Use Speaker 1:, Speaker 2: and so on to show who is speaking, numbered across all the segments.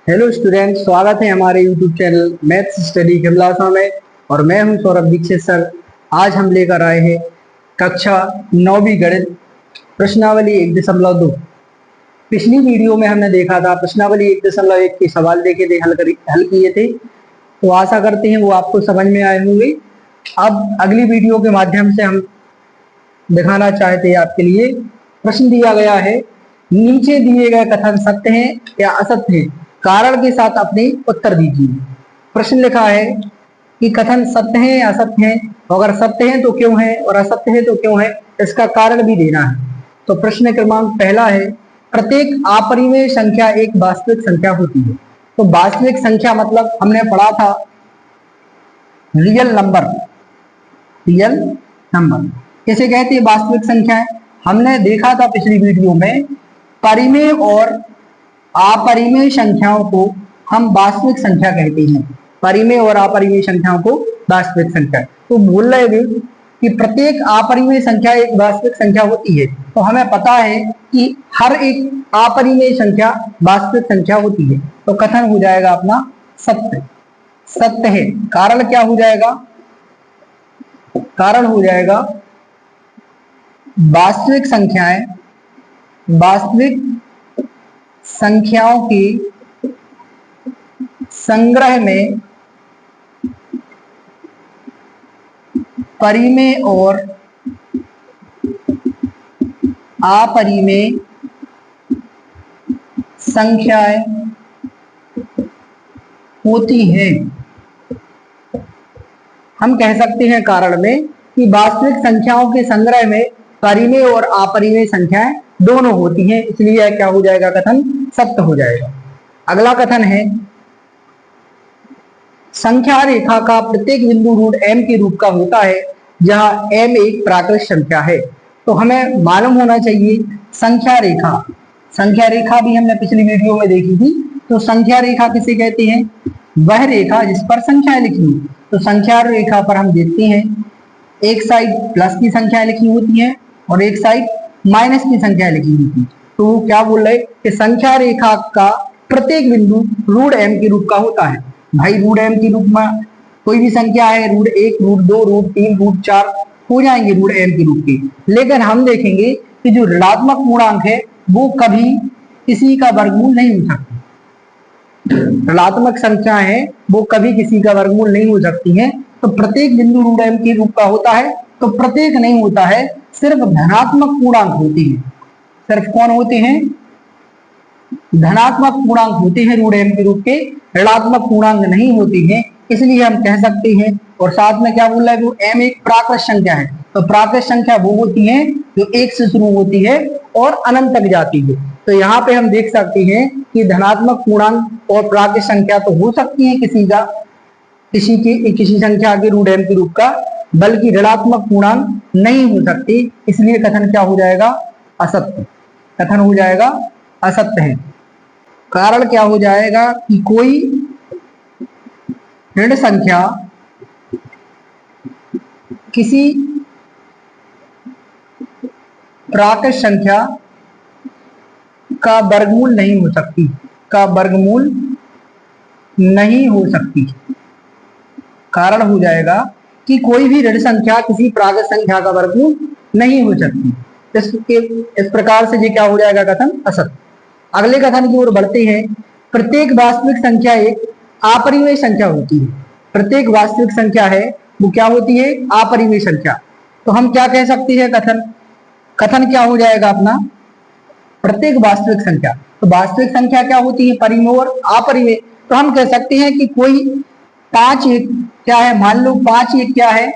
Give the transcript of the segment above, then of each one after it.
Speaker 1: Hello student, स्वागत है हमारे यूट्यूब चैनल मैथ्स स्टडी कैमलासा में। और मैं हूं सौरभ दीक्षित सर। आज हम लेकर आए हैं कक्षा 9वीं गणित प्रश्नावली 1.2। पिछली वीडियो में हमने देखा था प्रश्नावली 1.1 के सवाल देखे थे, हल किए थे। तो आशा करते हैं वो आपको समझ में आए होंगे। अब अगली वीडियो के माध्यम से हम दिखाना चाहते हैं आपके लिए। प्रश्न दिया गया है, नीचे दिए गए कथन सत्य हैं या असत्य हैं, कारण के साथ अपने उत्तर दीजिए। प्रश्न लिखा है कि कथन सत्य हैं या असत्य हैं, अगर सत्य हैं तो क्यों है और असत्य है तो क्यों है, इसका कारण भी देना है। तो प्रश्न क्रमांक पहला है, प्रत्येक अपरिमेय संख्या एक वास्तविक संख्या होती है। तो वास्तविक संख्या मतलब हमने पढ़ा था रियल नंबर। रियल नंबर किसे कहते हैं? वास्तविक संख्याएं। हमने देखा था पिछली वीडियो में परिमेय और अपरिमेय संख्याओं को हम वास्तविक संख्या कहते हैं। परिमेय और अपरिमेय संख्याओं को वास्तविक संख्या। तो बोल रहे थे कि प्रत्येक अपरिमेय संख्या एक वास्तविक संख्या होती है। तो हमें पता है कि हर एक अपरिमेय संख्या वास्तविक संख्या होती है। तो कथन हो जाएगा अपना सत्य। सत्य है। कारण क्या हो जाएगा? कारण हो जाएगा वास्तविक संख्याओं के संग्रह में परिमेय और अपरिमेय संख्याएं होती हैं। हम कह सकते हैं कारण में कि वास्तविक संख्याओं के संग्रह में परिमेय और अपरिमेय संख्याएं दोनों होती हैं, इसलिए क्या हो जाएगा? कथन सत्य हो जाएगा। अगला कथन है, संख्या रेखा का प्रत्येक बिंदु रूट m के रूप का होता है, जहां m एक प्राकृत संख्या है। तो हमें मालूम होना चाहिए संख्या रेखा। संख्या रेखा भी हमने पिछली वीडियो में देखी थी। तो संख्या रेखा किसे कहते हैं? वह रेखा जिस पर संख्याएं लिखी हुई। तो संख्या रेखा पर हम देखते हैं एक साइड प्लस की संख्याएं लिखी होती हैं और एक साइड माइनस की संख्याएं लिखी होती हैं। तो क्या बोल रहे कि संख्या रेखा का प्रत्येक बिंदु रूट m के रूप का होता है। भाई रूट m के रूप में कोई भी संख्या है, रूट 1, रूट 2, रूट 3, रूट 4 हो जाएंगे रूट m के रूप के। लेकिन हम देखेंगे कि जो ऋणात्मक पूर्णांक है वो कभी किसी का वर्गमूल नहीं हो सकती। ऋणात्मक संख्या है वो कभी किसी का वर्गमूल नहीं हो सकती है। तो प्रत्येक बिंदु रूट m के रूप का होता है। तो प्रत्येक नहीं होता है, सिर्फ धनात्मक पूर्णांक होते हैं। सिर्फ कौन होते हैं? धनात्मक पूर्णांक होते हैं रूट m के रूप के, ऋणात्मक पूर्णांक नहीं होते हैं। इसलिए हम कह सकते हैं। और साथ में क्या बोल रहा है? रूट m एक प्राकृत संख्या है। तो प्राकृत संख्या वो होती है जो 1 से शुरू होती है और अनंत तक जाती है। तो यहाँ पे हम देख सकते हैं कि धनात्मक पूर्णांक और प्राकृत संख्या तो हो सकती है किसी संख्या के रूट m के रूप का, बल्कि ऋणात्मक पूर्णांक नहीं हो सकती। इसलिए कथन क्या हो जाएगा? असत्य। कथन हो जाएगा असत्य है। कारण क्या हो जाएगा कि कोई ऋण संख्या किसी प्राकृत संख्या का वर्गमूल नहीं हो सकती। का वर्गमूल नहीं हो सकती। कारण हो जाएगा कि कोई भी ऋण संख्या किसी प्राकृत संख्या का वर्गमूल नहीं हो सकती। इस प्रकार से ये क्या हो जाएगा? कथन असत्य। अगले कथन की ओर बढ़ते हैं, प्रत्येक वास्तविक संख्या एक अपरिमेय संख्या होती है। प्रत्येक वास्तविक संख्या है वो क्या होती है? अपरिमेय संख्या। तो हम क्या कह सकते हैं? कथन क्या हो जाएगा अपना? प्रत्येक वास्तविक संख्या। तो वास्तविक संख्या क्या होती है? परिमेय और अपरिमेय। तो हम कह सकते हैं कि कोई 5 एक क्या है? मान लो 5 एक क्या है?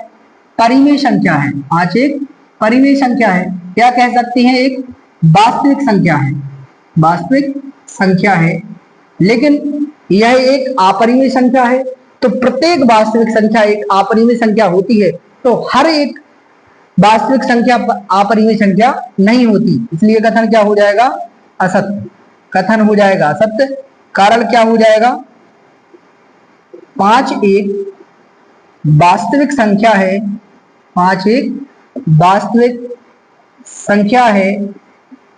Speaker 1: परिमेय संख्या है। 5 एक परिमेय संख्या है। क्या कह सकते हैं? एक वास्तविक संख्या है। वास्तविक संख्या है, लेकिन यह एक अपरिमेय संख्या है। तो प्रत्येक वास्तविक संख्या एक अपरिमेय संख्या होती है। तो हर एक वास्तविक संख्या अपरिमेय संख्या नहीं होती। इसलिए कथन क्या हो जाएगा? असत्य। कथन हो जाएगा असत्य। कारण क्या हो जाएगा? 5 एक वास्तविक संख्या है। 5 एक वास्तविक संख्या है,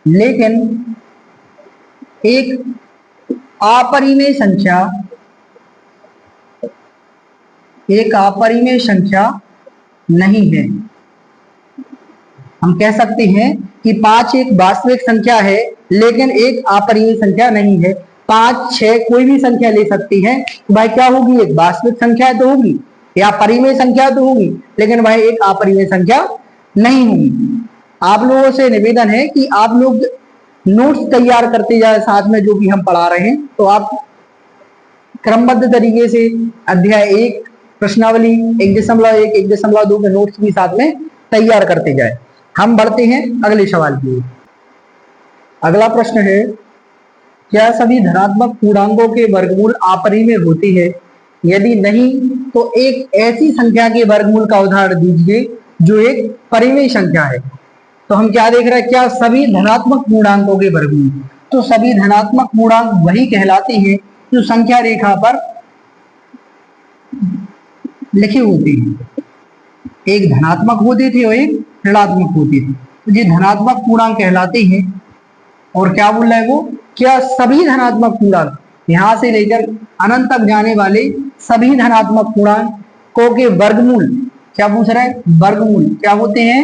Speaker 1: लेकिन एक अपरिमेय संख्या, एक अपरिमेय संख्या नहीं है। हम कह सकते हैं कि 5 एक वास्तविक संख्या है लेकिन एक अपरिमेय संख्या नहीं है। 5, 6 कोई भी संख्या ले सकती है, तो भाई क्या होगी, एक वास्तविक संख्या तो होगी या परिमेय संख्या तो होगी, लेकिन भाई एक अपरिमेय संख्या नहीं होगी। आप लोगों से निवेदन है कि आप लोग नोट्स तैयार करते जाए साथ में जो भी हम पढ़ा रहे हैं, तो आप क्रमबद्ध तरीके से अध्याय 1 प्रश्नावली 1.1 1.2 के नोट्स भी साथ में तैयार करते जाए। हम बढ़ते हैं अगले सवाल की ओर। अगला प्रश्न है, क्या सभी धनात्मक पूर्णांकों के वर्गमूल अपरिमेय होते हैं? यदि नहीं तो एक ऐसी संख्या के वर्गमूल का उदाहरण दीजिए जो एक परिमेय संख्या है। तो हम क्या देख रहे हैं, क्या सभी धनात्मक पूर्णांकों के वर्गमूल, तो सभी धनात्मक पूर्णांक वही कहलाते हैं जो संख्या रेखा पर लिखे होते हैं। एक धनात्मक होते थे और एक ऋणात्मक होते थे, तो ये धनात्मक पूर्णांक कहलाते हैं। और क्या बोल रहा है वो, क्या सभी धनात्मक पूर्णांक, यहां से लेकर अनंत तक जाने वाले सभी धनात्मक पूर्णांकों के वर्गमूल, क्या पूछ रहा है, वर्गमूल क्या होते हैं,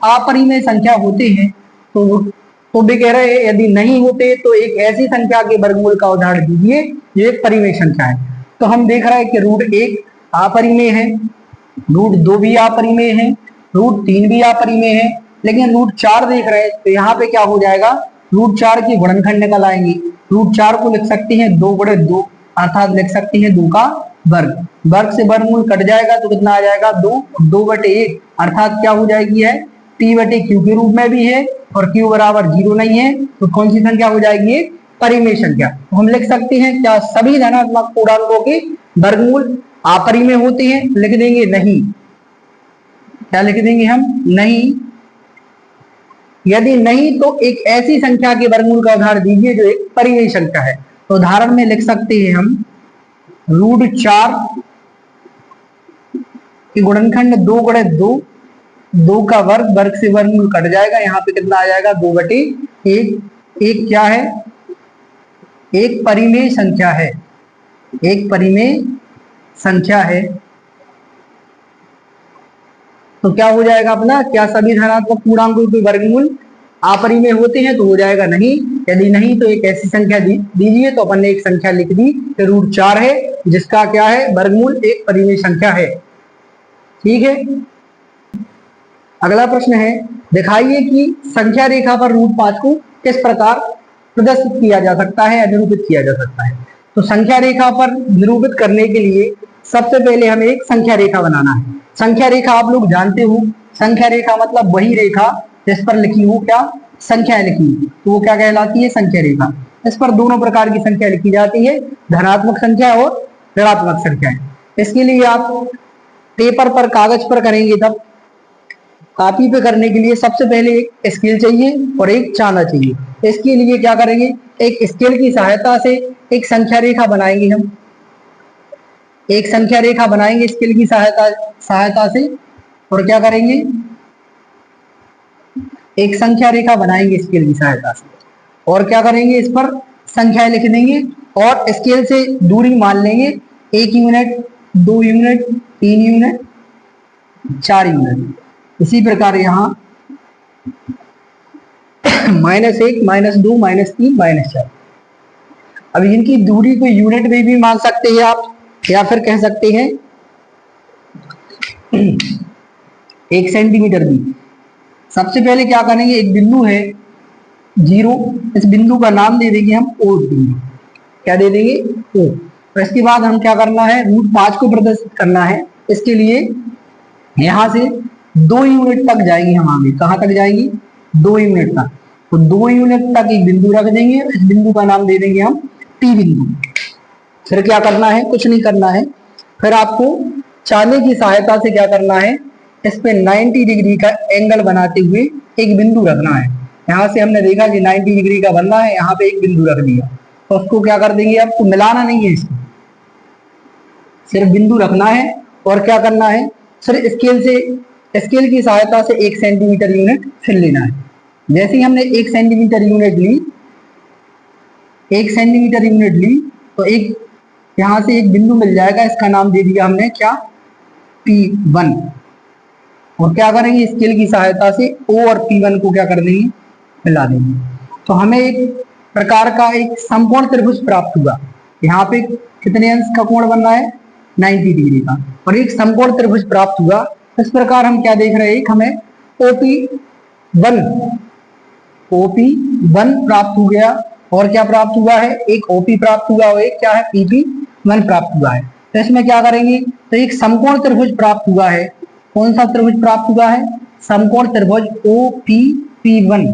Speaker 1: अपरिमेय संख्या होते हैं। तो भी कह रहे हैं यदि नहीं होते तो एक ऐसी संख्या के वर्गमूल का उदाहरण दीजिए जो एक परिमेय संख्या है। तो हम देख रहे हैं कि √1 अपरिमेय है, √2 भी अपरिमेय है, √3 भी अपरिमेय है, लेकिन √4 देख रहे हैं तो यहाँ पे क्या हो जाएगा, √4 की गुणनखंड निकल आएंगे। √4 को लिख सकते हैं 2/2, अर्थात लिख सकते हैं 2 का वर्ग। वर्ग से वर्गमूल कट जाएगा तो कितना आ जाएगा, 2/1, अर्थात क्या हो जाएगी है, p/q के रूप में भी है और q बराबर 0 नहीं है, तो कौन सी संख्या हो जाएगी, परिमेय संख्या। तो हम लिख सकते हैं क्या सभी धनात्मक पूर्णांकों के वर्गमूल अपरिमेय होते हैं, लिख देंगे नहीं। क्या लिख देंगे हम, नहीं। यदि नहीं तो एक ऐसी संख्या के वर्गमूल का उदाहरण दीजिए जो एक परिमेय संख्या है। तो उदाहरण में लिख सकते हैं हम √4 की गुणनखंड 2/2, 2 का वर्ग, वर्ग से वर्गमूल कट जाएगा, यहाँ पे कितना आ जाएगा, 2/1। एक क्या है, एक परिमेय संख्या है, एक परिमेय संख्या है। तो क्या हो जाएगा अपना, क्या सभी धनात्मक पूर्णांकों के वर्गमूल अपरिमेय होते हैं, तो हो जाएगा नहीं। यदि नहीं तो एक ऐसी संख्या दीजिए, तो अपन ने एक संख्या लिख दी, √4 है जिसका क्या है, वर्गमूल एक परिमेय संख्या है। ठीक है। अगला प्रश्न है, दिखाइए कि संख्या रेखा पर √5 को किस प्रकार प्रदर्शित किया जा सकता है या निरूपित किया जा सकता है। तो संख्या रेखा पर निरूपित करने के लिए सबसे पहले हमें एक संख्या रेखा बनाना है। संख्या रेखा आप लोग जानते हो, संख्या रेखा मतलब वही रेखा जिस पर लिखी हो क्या, संख्याएं लिखी, तो वो क्या कहलाती है, संख्या रेखा। इस पर दोनों प्रकार की संख्या लिखी जाती है, धनात्मक संख्या और ऋणात्मक संख्याएं। इसके लिए आप पेपर पर, कागज पर करेंगे, तब कॉपी पे करने के लिए सबसे पहले एक स्केल चाहिए और एक चांदा चाहिए। इसके लिए क्या करेंगे, एक स्केल की सहायता से एक संख्या रेखा बनाएंगे हम, एक संख्या रेखा बनाएंगे स्केल की सहायता से, और क्या करेंगे, एक संख्या रेखा बनाएंगे स्केल की सहायता से, और क्या करेंगे, इस पर संख्याएं लिख देंगे और स्केल से दूरी मान लेंगे, 1 यूनिट, 2 यूनिट, 3 यूनिट, 4 यूनिट। इसी प्रकार यहाँ -1, -2, -3, -4। अब इनकी दूरी को यूनिट में भी मान सकते हैं आप, या फिर कह सकते हैं 1 सेंटीमीटर भी। सबसे पहले क्या करेंगे, एक बिंदु है 0, इस बिंदु का नाम दे देंगे हम O बिंदु। क्या दे देंगे, O। और इसके बाद हम क्या करना है, √5 को प्रदर्शित करना है। इसके लिए यहां से 2 यूनिट तक जाएंगे हम आगे, कहां तक जाएंगे, 2 यूनिट तक। तो 2 यूनिट तक एक बिंदु रख देंगे, इस बिंदु का नाम दे देंगे हम T बिंदु। फिर क्या करना है, कुछ नहीं करना है, फिर आपको चांदे की सहायता से क्या करना है, इस पे 90 डिग्री का एंगल बनाते हुए एक बिंदु रखना है। यहाँ से हमने देखा कि 90 डिग्री का बनना है, यहाँ पे एक बिंदु रख दिया, तो उसको क्या कर देंगे, आपको मिलाना नहीं है, इसको सिर्फ बिंदु रखना है। और क्या करना है, सिर्फ स्केल की सहायता से 1 सेंटीमीटर यूनिट फिर लेना है। जैसे ही हमने 1 सेंटीमीटर यूनिट ली, 1 सेंटीमीटर यूनिट ली तो एक यहां से एक बिंदु मिल जाएगा, इसका नाम दे दिया हमने क्या, P1। और क्या करेंगे, स्केल की सहायता से O और P1 को क्या कर देंगे, मिला देंगे। तो हमें एक प्रकार का एक समकोण त्रिभुज प्राप्त हुआ। यहाँ पे कितने अंश का कोण बन रहा है, 90 डिग्री का, और एक समकोण त्रिभुज प्राप्त हुआ। इस प्रकार हम क्या देख रहे हैं, एक हमें OP1 प्राप्त हो गया, और क्या प्राप्त हुआ है, एक OP प्राप्त हुआ और एक क्या है, PP1 प्राप्त हुआ है। तो इसमें क्या करेंगे, तो एक समकोण त्रिभुज प्राप्त हुआ है। कौन सा त्रिभुज प्राप्त हुआ है, समकोण त्रिभुज OPP1।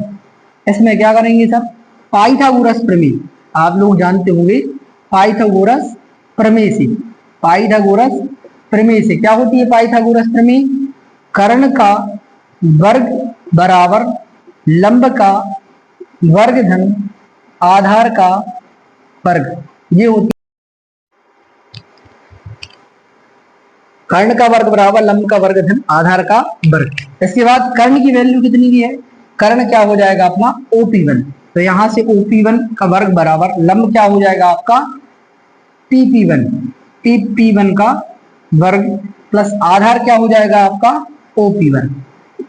Speaker 1: इसमें क्या करेंगे सब, पाइथागोरस प्रमेय, आप लोग जानते होंगे पाइथागोरस प्रमेय से। पाइथागोरस प्रमेय से क्या होती है पाइथागोरस प्रमेय, कर्ण का वर्ग बराबर लंब का वर्ग धन आधार का वर्ग, ये होती है कर्ण का वर्ग बराबर लंब का वर्ग धन आधार का वर्ग। इसके बाद कर्ण की वैल्यू कितनी की है, कर्ण क्या हो जाएगा अपना OP1। तो यहां से OP1 का वर्ग बराबर लंब क्या हो जाएगा आपका PP1 का वर्ग प्लस आधार क्या हो जाएगा आपका OP1।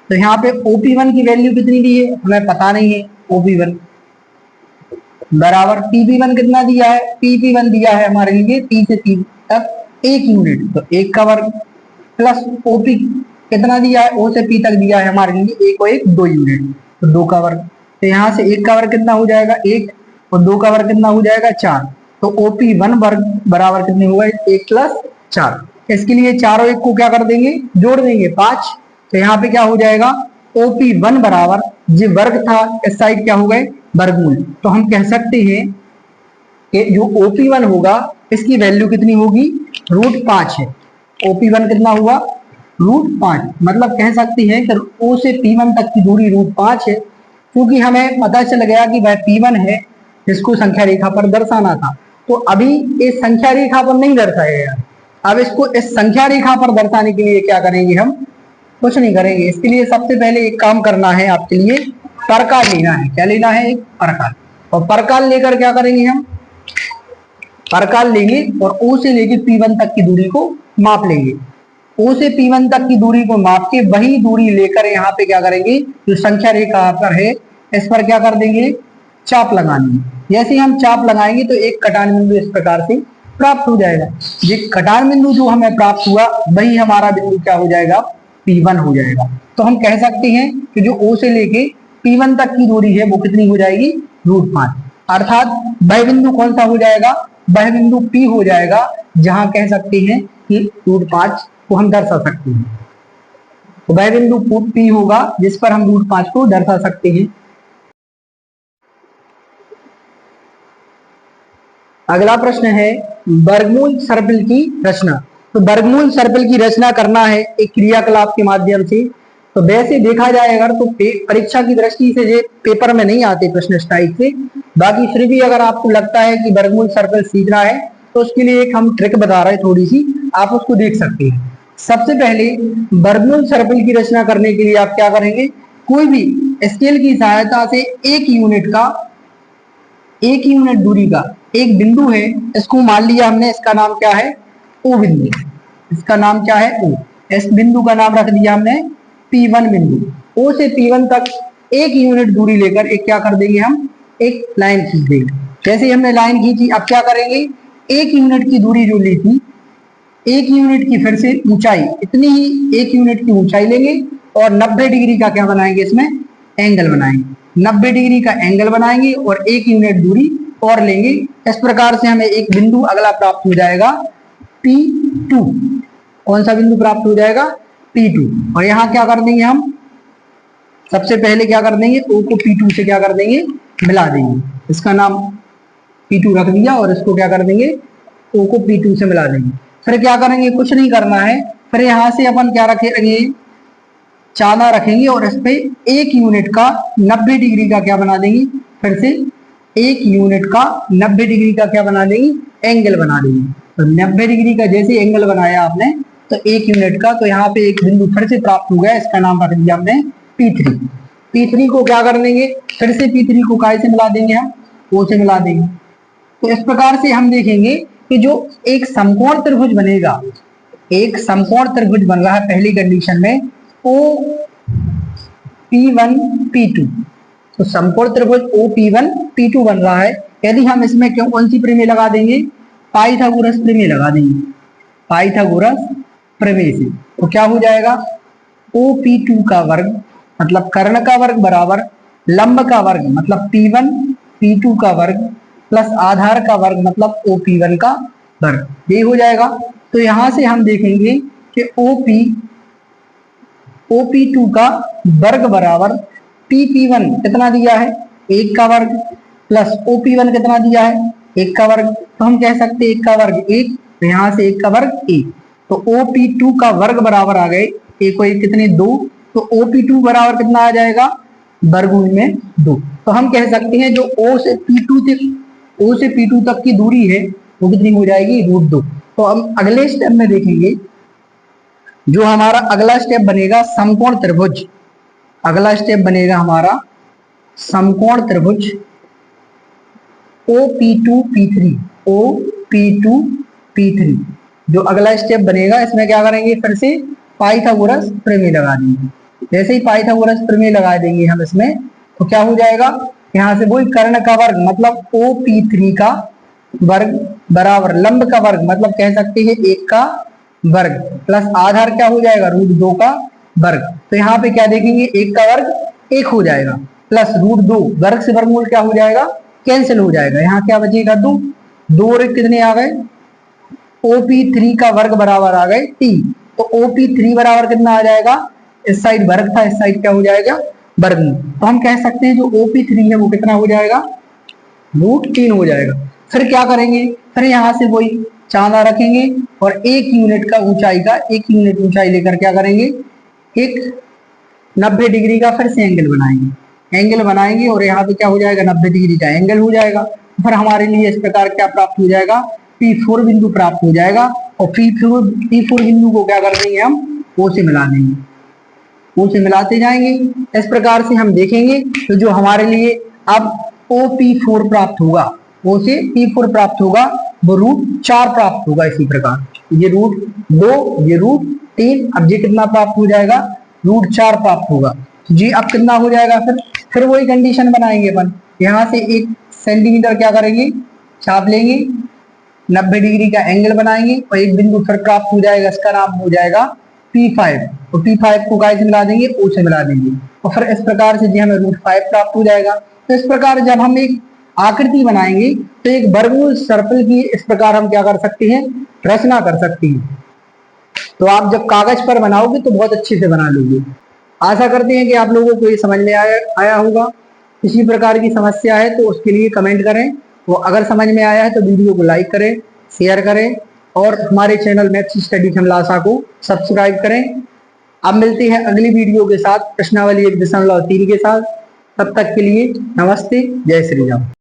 Speaker 1: तो यहाँ पे OP1 की वैल्यू कितनी दी है हमें पता नहीं है, OP1 बराबर PP1 कितना दिया है, PP1 दिया है हमारे लिए 3 से 3 तक 1 यूनिट, तो 1 का वर्ग प्लस OP कितना दिया है, O से P तक दिया है हमारे लिए 1 और 1 2 यूनिट, तो 2 का वर्ग। तो यहाँ से 1 का वर्ग कितना हो जाएगा 1, और 2 का वर्ग कितना हो जाएगा 4। तो OP1 वर्ग बराबर कितने हुआ, 1 प्लस 4। इसके लिए 4 और 1 को क्या कर देंगे, जोड़ देंगे 5। तो यहाँ पे क्या हो जाएगा, OP1 बराबर जो वर्ग था इस साइड क्या हो गए वर्गमूल। तो हम कह सकते हैं कि जो OP1 होगा इसकी वैल्यू कितनी होगी, √5 है। OP1 कितना हुआ, √5, मतलब कह सकते हैं कि O से P1 तक की दूरी √5 है। क्योंकि हमें पता चल गया कि वह P1 है जिसको संख्या रेखा पर दर्शाना था, तो अभी इस संख्या रेखा पर नहीं दर्शाएगा। अब इसको इस संख्या रेखा पर दर्शाने के लिए क्या करेंगे, हम कुछ नहीं करेंगे। इसके लिए सबसे पहले एक काम करना है, आपके लिए परकाल लेना है। क्या लेना है, एक परकाल। और परकाल लेकर क्या करेंगे, हम परकाल लेंगे और O से लेके P1 तक की दूरी को माप लेंगे। O से P1 तक की दूरी को माप के वही दूरी लेकर यहाँ पे क्या करेंगे, जो संख्या रेखा पर है इस पर क्या कर देंगे, चाप लगानी है। जैसे हम चाप लगाएंगे तो एक कटान बिंदु इस प्रकार से प्राप्त हो जाएगा। ये कटान बिंदु जो हमें प्राप्त हुआ वही हमारा बिंदु क्या हो जाएगा, P1 हो जाएगा। तो हम कह सकते हैं कि जो O से लेके P1 तक की दूरी है वो कितनी हो जाएगी, √5। अर्थात वह बिंदु कौन सा हो जाएगा, वह बिंदु P हो जाएगा, जहां कह सकते हैं कि √5 को हम दर्शा सकते हैं। तो वह बिंदु P होगा जिस पर हम √5 को दर्शा सकते हैं। अगला प्रश्न है वर्गमूल सर्पिल की रचना। तो वर्गमूल सर्पिल की रचना करना है एक क्रियाकलाप के माध्यम से। तो वैसे देखा जाए अगर तो परीक्षा की दृष्टि से ये पेपर में नहीं आते प्रश्न इस टाइप से, बाकी फिर भी अगर आपको लगता है कि वर्गमूल सर्पिल सीखना है तो उसके लिए एक हम ट्रिक बता रहे हैं थोड़ी सी, आप उसको देख सकते हैं। सबसे पहले वर्गमूल सर्पिल की रचना करने के लिए आप क्या करेंगे, कोई भी स्केल की सहायता से 1 यूनिट दूरी का एक बिंदु है, इसको मान लिया हमने, इसका नाम क्या है, O बिंदु। इसका नाम क्या है, O। इस बिंदु का नाम रख दिया हमने P1 बिंदु। O से P1 तक 1 यूनिट दूरी लेकर एक क्या कर देंगे, हम एक लाइन खींच देंगे। जैसे ही हमने लाइन खींची, अब क्या करेंगे, 1 यूनिट की दूरी जो ली थी, 1 यूनिट की फिर से ऊंचाई, इतनी ही 1 यूनिट की ऊंचाई लेंगे और 90 डिग्री का क्या बनाएंगे, इसमें एंगल बनाएंगे। 90 डिग्री का एंगल बनाएंगे और 1 यूनिट दूरी और लेंगे। इस प्रकार से हमें एक बिंदु अगला प्राप्त हो जाएगा P2। कौन सा बिंदु प्राप्त हो जाएगा, P2। और यहाँ क्या कर देंगे, हम सबसे पहले क्या कर देंगे, O को P2 से क्या कर देंगे, मिला देंगे। इसका नाम P2 रख दिया और इसको क्या कर देंगे, O को P2 से मिला देंगे। फिर क्या करेंगे, कुछ नहीं करना है, फिर यहाँ से अपन क्या रखेंगे, चांदा रखेंगे और इस पे 1 यूनिट का 90 डिग्री का क्या बना देंगे, फिर से 1 यूनिट का 90 डिग्री का क्या बना देंगे, एंगल बना देंगे। तो 90 डिग्री का जैसे एंगल बनाया आपने तो 1 यूनिट का, तो यहाँ पे एक बिंदु फिर से प्राप्त हो गया, इसका नाम रख दिया हमने P3 को क्या कर देंगे, फिर से P3 को काय से मिला देंगे, हम O से मिला देंगे। तो इस प्रकार से हम देखेंगे कि जो एक समकोण त्रिभुज बनेगा, एक समकोण त्रिभुज बन रहा है पहली कंडीशन में ओ P1 P2, तो समकोण त्रिभुज OP1 P2 बन रहा है। यदि हम इसमें क्यों कौन सी प्रमेय लगा देंगे, पाइथागोरस प्रमेय लगा देंगे, पाइथागोरस प्रमेय से तो क्या हो जाएगा, OP2 का वर्ग मतलब कर्ण का वर्ग बराबर लंब का वर्ग मतलब P1 P2 का वर्ग प्लस आधार का वर्ग मतलब OP1 का वर्ग, ये हो जाएगा। तो यहां से हम देखेंगे कि OP2 का वर्ग बराबर PP1 कितना दिया है, 1 का वर्ग प्लस OP1 कितना दिया है, 1 का वर्ग, तो हम कह सकते हैं 1 का वर्ग 1, तो यहाँ से 1 का वर्ग 1, तो OP2 का वर्ग बराबर आ गए 1 को 1 कितने 2, तो OP2 बराबर कितना आ जाएगा, वर्गमूल में 2। तो हम कह सकते हैं जो O से P2 तक की दूरी है वो कितनी हो जाएगी, √2। तो हम अगले स्टेप में देखेंगे, जो हमारा अगला स्टेप बनेगा समकोण त्रिभुज, अगला स्टेप बनेगा हमारा समकोण त्रिभुज OP2 P3, जो अगला स्टेप बनेगा इसमें क्या करेंगे, फिर से पाइथागोरस प्रमेय लगा देंगे। जैसे ही पाइथागोरस प्रमेय लगा देंगे हम इसमें, तो क्या हो जाएगा, यहाँ से वही कर्ण का वर्ग मतलब OP3 का वर्ग बराबर लंब का वर्ग मतलब कह सकते हैं 1 का वर्ग प्लस आधार क्या हो जाएगा, √2 का वर्ग। तो यहाँ पे क्या देखेंगे, 1 का वर्ग 1 हो जाएगा प्लस √2, वर्ग से वर्गमूल क्या हो जाएगा, कैंसिल हो जाएगा, यहाँ क्या बचेगा 2, 2 और 1 कितने आ गए, OP3 का वर्ग बराबर आ गए 3, तो OP3 बराबर कितना आ जाएगा, इस साइड वर्ग था इस साइड क्या हो जाएगा, वर्गमूल। तो हम कह सकते हैं जो OP3 है वो कितना हो जाएगा, √3 हो जाएगा। फिर क्या करेंगे, फिर यहाँ से वही चांदा रखेंगे और 1 यूनिट का ऊंचाई का 1 यूनिट ऊंचाई लेकर क्या करेंगे, एक 90 डिग्री का फिर से एंगल बनाएंगे और यहाँ पे क्या हो जाएगा, 90 डिग्री का एंगल हो जाएगा। फिर हमारे लिए इस प्रकार क्या प्राप्त हो जाएगा, P4 बिंदु प्राप्त हो जाएगा और P4 बिंदु को क्या कर देंगे, हम O से मिला देंगे, O से मिलाते जाएंगे। इस प्रकार से हम देखेंगे तो जो हमारे लिए अब OP4 प्राप्त होगा, O से P4 प्राप्त होगा वो √4 प्राप्त होगा। इसी प्रकार ये √2 ये √3, अब ये कितना प्राप्त हो जाएगा, √4 प्राप्त होगा जी। अब कितना हो जाएगा, फिर वही कंडीशन बनाएंगे अपन, यहाँ से 1 सेंटीमीटर क्या करेंगे, छाप लेंगे, 90 डिग्री का एंगल बनाएंगे और एक बिंदु फिर प्राप्त हो जाएगा, इसका नाम हो जाएगा P5, तो P5 को गाय से मिला देंगे, O से मिला देंगे और फिर इस प्रकार से जी हमें √5 प्राप्त हो जाएगा। तो इस प्रकार जब हम एक आकृति बनाएंगे तो एक वर्गमूल सर्कल की इस प्रकार हम क्या कर सकते हैं, रचना कर सकते हैं। तो आप जब कागज पर बनाओगे तो बहुत अच्छे से बना लोगे। आशा करते हैं कि आप लोगों को ये समझ में आया होगा। किसी प्रकार की समस्या है तो उसके लिए कमेंट करें, वो अगर समझ में आया है तो वीडियो को लाइक करें, शेयर करें और हमारे चैनल मैथ्स स्टडी खमलासा को सब्सक्राइब करें। अब मिलते हैं अगली वीडियो के साथ प्रश्नावली 1.3 के साथ। तब तक के लिए नमस्ते, जय श्री राम।